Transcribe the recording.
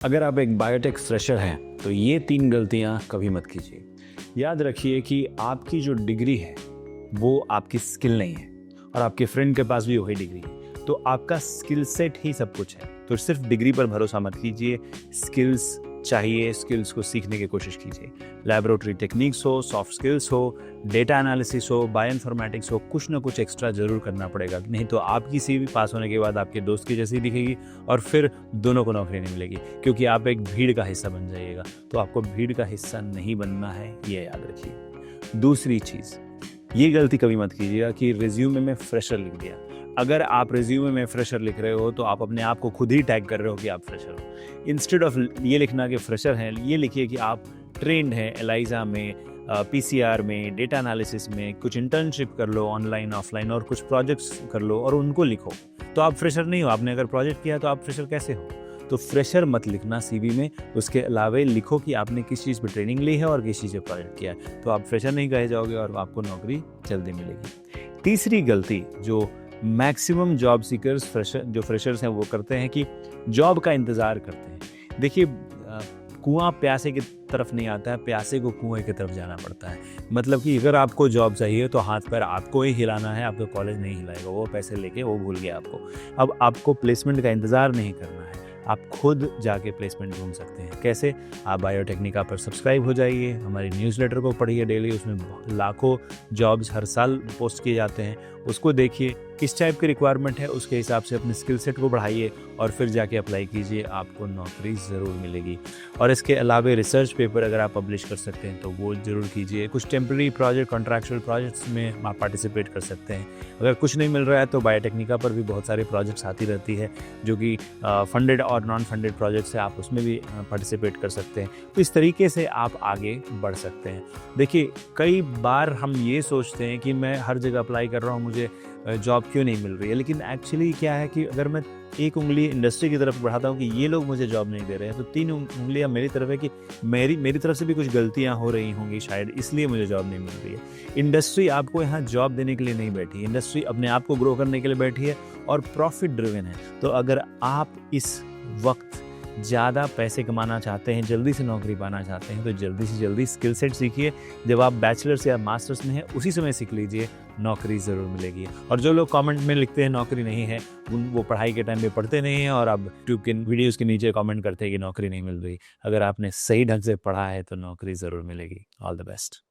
अगर आप एक बायोटेक फ्रेशर हैं तो ये 3 गलतियां कभी मत कीजिए। याद रखिए कि आपकी जो डिग्री है वो आपकी स्किल नहीं है और आपके फ्रेंड के पास भी वही डिग्री है, तो आपका स्किल सेट ही सब कुछ है। तो सिर्फ डिग्री पर भरोसा मत कीजिए, स्किल्स चाहिए, स्किल्स को सीखने की कोशिश कीजिए। लैबोरेटरी टेक्निक्स हो, सॉफ्ट स्किल्स हो, डेटा एनालिसिस हो, बायो इन्फॉर्मेटिक्स हो, कुछ ना कुछ एक्स्ट्रा जरूर करना पड़ेगा, नहीं तो आपकी सीवी पास होने के बाद आपके दोस्त की जैसी दिखेगी और फिर दोनों को नौकरी नहीं मिलेगी, क्योंकि आप एक भीड़ का हिस्सा बन जाइएगा। तो आपको भीड़ का हिस्सा नहीं बनना है, ये याद रखिए। दूसरी चीज़, ये गलती कभी मत कीजिएगा कि रिज्यूमे में फ्रेशर लिख दिया। अगर आप रिज्यूमे में फ्रेशर लिख रहे हो तो आप अपने आप को खुद ही टैग कर रहे हो कि आप फ्रेशर हो। इंस्टेड ऑफ ये लिखना कि फ्रेशर हैं, ये लिखिए कि आप ट्रेंड हैं एलाइजा में, पीसीआर में, डेटा एनालिसिस में, कुछ इंटर्नशिप कर लो ऑनलाइन ऑफलाइन और कुछ प्रोजेक्ट्स कर लो और उनको लिखो। तो आप फ्रेशर नहीं हो। आपने अगर प्रोजेक्ट किया तो आप फ्रेशर कैसे हो? तो फ्रेशर मत लिखना सीवी में। उसके अलावा लिखो कि आपने किस चीज़ पर ट्रेनिंग ली है और किस चीज़ पर प्रोजेक्ट किया है, तो आप फ्रेशर नहीं कहे जाओगे और आपको नौकरी जल्दी मिलेगी। तीसरी गलती जो मैक्सिमम जॉब सीकर्स फ्रेशर्स हैं वो करते हैं कि जॉब का इंतज़ार करते हैं। देखिए, कुआं प्यासे की तरफ नहीं आता है, प्यासे को कुएं की तरफ जाना पड़ता है। मतलब कि अगर आपको जॉब चाहिए तो हाथ पैर आपको ही हिलाना है, आपको कॉलेज नहीं हिलाएगा, वो पैसे लेके वो भूल गया आपको। अब आपको प्लेसमेंट का इंतज़ार नहीं करना है, आप खुद जाके प्लेसमेंट ढूंढ सकते हैं। कैसे? आप बायोटेक्निका पर सब्सक्राइब हो जाइए, हमारी न्यूज़लेटर को पढ़िए डेली, उसमें लाखों जॉब्स हर साल पोस्ट किए जाते हैं, उसको देखिए, किस टाइप की रिक्वायरमेंट है उसके हिसाब से अपने स्किल सेट को बढ़ाइए और फिर जाके अप्लाई कीजिए, आपको नौकरी ज़रूर मिलेगी। और इसके अलावा रिसर्च पेपर अगर आप पब्लिश कर सकते हैं तो वो ज़रूर कीजिए। कुछ टेम्प्रेरी प्रोजेक्ट, कॉन्ट्रैक्चुअल प्रोजेक्ट्स में आप पार्टिसिपेट कर सकते हैं। अगर कुछ नहीं मिल रहा है तो बायोटेक्निका पर भी बहुत सारे प्रोजेक्ट्स आती रहती है जो कि फंडेड और नॉन फंडेड प्रोजेक्ट्स है, आप उसमें भी पार्टिसिपेट कर सकते हैं। तो इस तरीके से आप आगे बढ़ सकते हैं। देखिए, कई बार हम ये सोचते हैं कि मैं हर जगह अप्लाई कर रहा हूँ, मुझे जॉब क्यों नहीं मिल रही है, लेकिन एक्चुअली क्या है कि अगर मैं एक उंगली इंडस्ट्री की तरफ बढ़ाता हूँ कि ये लोग मुझे जॉब नहीं दे रहे हैं, तो 3 उंगलियां मेरी तरफ है कि मेरी तरफ से भी कुछ गलतियां हो रही होंगी शायद, इसलिए मुझे जॉब नहीं मिल रही है। इंडस्ट्री आपको यहाँ जॉब देने के लिए नहीं बैठी, इंडस्ट्री अपने आप को ग्रो करने के लिए बैठी है और प्रॉफिट ड्रिवन है। तो अगर आप इस वक्त ज़्यादा पैसे कमाना चाहते हैं, जल्दी से नौकरी पाना चाहते हैं, तो जल्दी से जल्दी स्किल सेट सीखिए। जब आप बैचलर्स या मास्टर्स में हैं उसी समय सीख लीजिए, नौकरी ज़रूर मिलेगी। और जो लोग कमेंट में लिखते हैं नौकरी नहीं है, वो पढ़ाई के टाइम पे पढ़ते नहीं हैं और अब यूट्यूब के वीडियोज़ के नीचे कमेंट करते हैं कि नौकरी नहीं मिल रही। अगर आपने सही ढंग से पढ़ा है तो नौकरी ज़रूर मिलेगी। All the best.